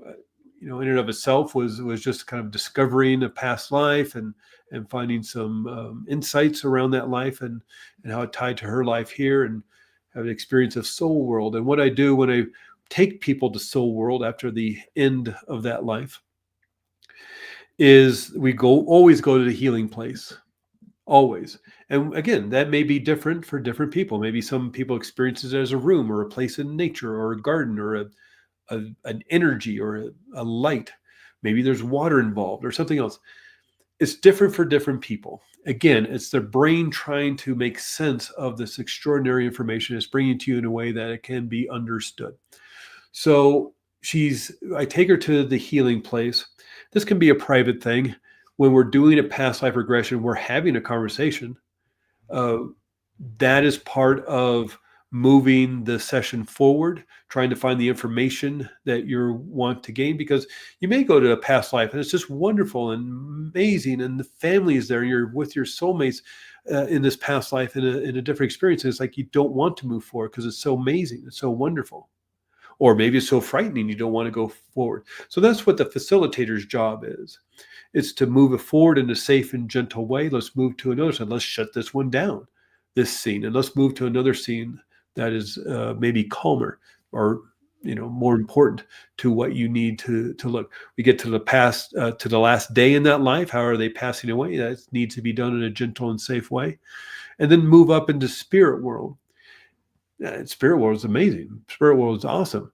uh, in and of itself was just kind of discovering a past life and finding some insights around that life and how it tied to her life here, and have an experience of soul world. And what I do when I take people to soul world after the end of that life is we always go to the healing place. Always. And again, that may be different for different people. Maybe some people experience it as a room or a place in nature or a garden or an energy or a light. Maybe there's water involved or something else. It's different for different people. Again, it's their brain trying to make sense of this extraordinary information. It's bringing to you in a way that it can be understood. So I take her to the healing place. This can be a private thing. When we're doing a past life regression, we're having a conversation. That is part of moving the session forward, trying to find the information that you want to gain, because you may go to a past life and it's just wonderful and amazing, and the family is there, and you're with your soulmates in this past life in a different experience. And it's like you don't want to move forward because it's so amazing, it's so wonderful. Or maybe it's so frightening you don't want to go forward. So that's what the facilitator's job is. It's to move it forward in a safe and gentle way. Let's move to another side. Let's shut this one down, this scene, and let's move to another scene that is maybe calmer or more important to what you need to look. We get to the past, to the last day in that life. How are they passing away? That needs to be done in a gentle and safe way, and then move up into spirit world. Spirit world is amazing. Spirit world is awesome.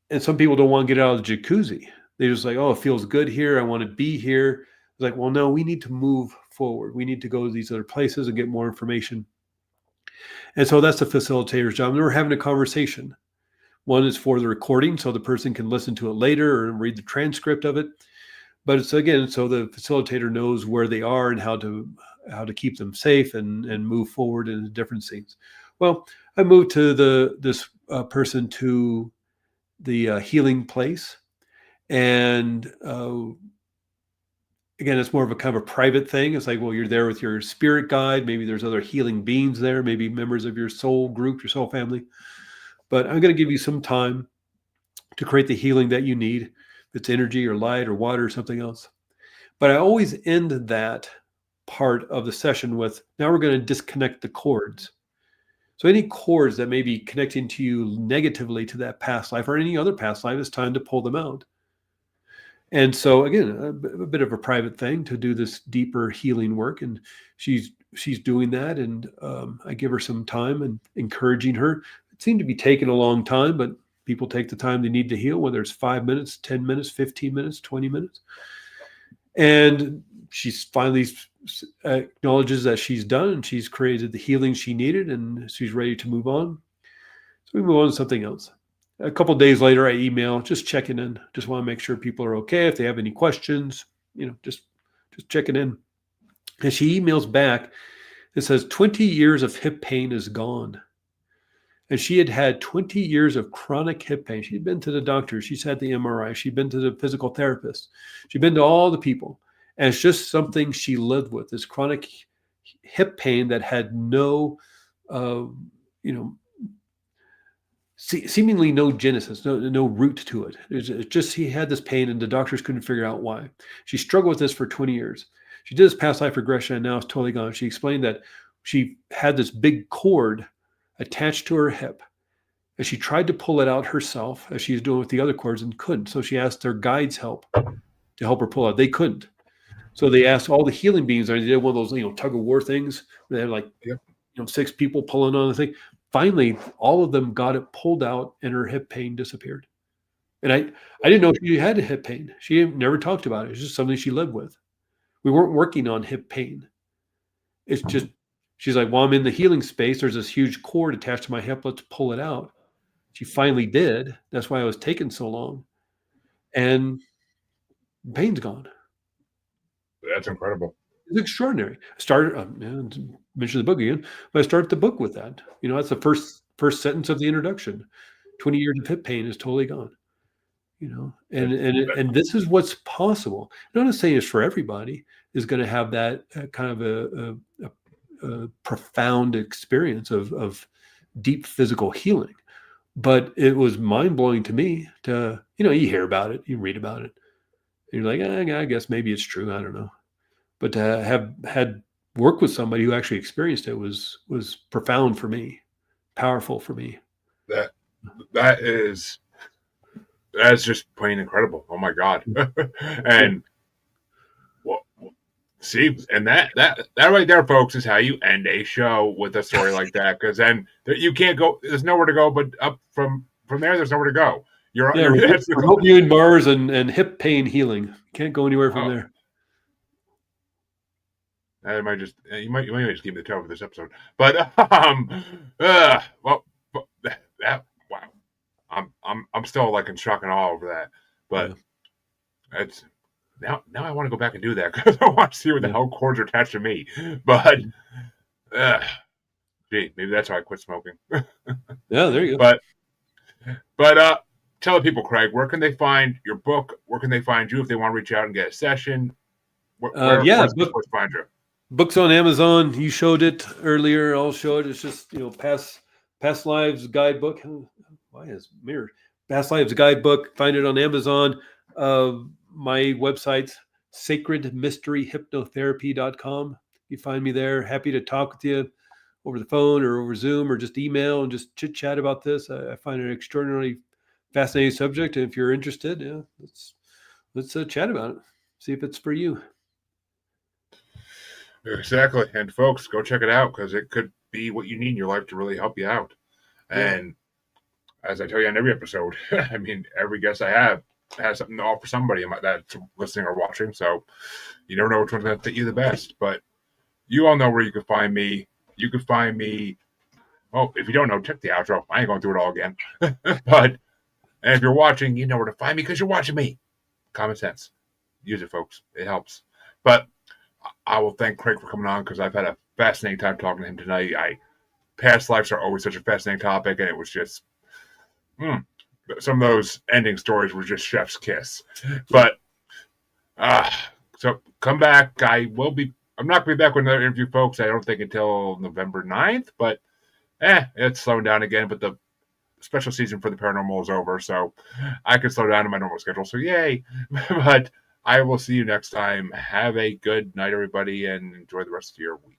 And some people don't want to get out of the jacuzzi. They're just like, oh, it feels good here. I want to be here. It's like, well, no, we need to move forward. We need to go to these other places and get more information. And so that's the facilitator's job. And we're having a conversation. One is for the recording, so the person can listen to it later or read the transcript of it. But it's, again, so the facilitator knows where they are and how to keep them safe and move forward in different scenes. Well, I moved to this person to the healing place, and again, it's more of a kind of a private thing. It's like, well, you're there with your spirit guide. Maybe there's other healing beings there, maybe members of your soul group, your soul family. But I'm going to give you some time to create the healing that you need. If it's energy or light or water or something else. But I always end that part of the session with, now we're going to disconnect the cords. So any cords that may be connecting to you negatively to that past life or any other past life, it's time to pull them out. And so, again, a bit of a private thing to do this deeper healing work. And she's doing that. And I give her some time and encouraging her. It seemed to be taking a long time, but people take the time they need to heal, whether it's 5 minutes, 10 minutes, 15 minutes, 20 minutes. And she finally acknowledges that she's done and she's created the healing she needed and she's ready to move on. So we move on to something else. A couple of days later, I email, just checking in. Just want to make sure people are okay. If they have any questions, just checking in. And she emails back. It says 20 years of hip pain is gone. And she had 20 years of chronic hip pain. She'd been to the doctor. She's had the MRI. She'd been to the physical therapist. She'd been to all the people. And it's just something she lived with, this chronic hip pain that had no, seemingly no genesis, no root to it. It's just he had this pain and the doctors couldn't figure out why. She struggled with this for 20 years. She did this past life regression and now it's totally gone. She explained that she had this big cord attached to her hip, and she tried to pull it out herself as she's doing with the other cords and couldn't. So she asked their guides help to help her pull out. They couldn't. So they asked all the healing beings. They did one of those tug of war things where they had like 6 people pulling on the thing. Finally, all of them got it pulled out and her hip pain disappeared. And I didn't know she had a hip pain. She never talked about it. It's just something she lived with. We weren't working on hip pain. It's just, she's like, well, I'm in the healing space. There's this huge cord attached to my hip. Let's pull it out. She finally did. That's why it was taking so long. And pain's gone. That's incredible. It's extraordinary. I started, to mention the book again, but I started the book with that. That's the first sentence of the introduction. 20 years of hip pain is totally gone. And this is what's possible. I'm not saying it's for everybody is going to have that kind of a profound experience of deep physical healing. But it was mind blowing to me to, you hear about it, you read about it. And you're like, I guess maybe it's true. I don't know. But to have had work with somebody who actually experienced it was profound for me, powerful for me. That's just plain incredible. Oh my God. And see, and that right there, folks, is how you end a show with a story like that. Because then you can't go. There's nowhere to go, but up from there, there's nowhere to go. Hope you in Mars and hip pain healing. Can't go anywhere from there. I might just you might just keep the toe for this episode, but wow, I'm still like in shock and awe over that. But it's now I want to go back and do that because I want to see what the hell cords are attached to me. But gee, maybe that's how I quit smoking. Yeah, there you go. But tell the people, Craig, where can they find your book? Where can they find you if they want to reach out and get a session? Where's the first find you? Books on Amazon. You showed it earlier. I'll show it. It's just past lives guidebook. Why is mirrored? Past lives guidebook. Find it on Amazon. My website's sacredmysteryhypnotherapy.com. You find me there. Happy to talk with you over the phone or over Zoom or just email and just chit chat about this. I find it an extraordinarily fascinating subject. And if you're interested, let's chat about it. See if it's for you. Exactly. And folks, go check it out because it could be what you need in your life to really help you out. And as I tell you on every episode, I mean, every guest I have has something to offer somebody that's listening or watching. So you never know which one's going to fit you the best. But you all know where you can find me. You can find me. Oh, if you don't know, check the outro. I ain't going through it all again. And if you're watching, you know where to find me because you're watching me. Common sense. Use it, folks. It helps. But I will thank Craig for coming on because I've had a fascinating time talking to him tonight. Past lives are always such a fascinating topic, and it was just some of those ending stories were just chef's kiss. But so come back. I'm not going to be back with another interview, folks. I don't think until November 9th, but it's slowing down again. But the special season for the paranormal is over, so I can slow down to my normal schedule. So yay! But I will see you next time. Have a good night, everybody, and enjoy the rest of your week.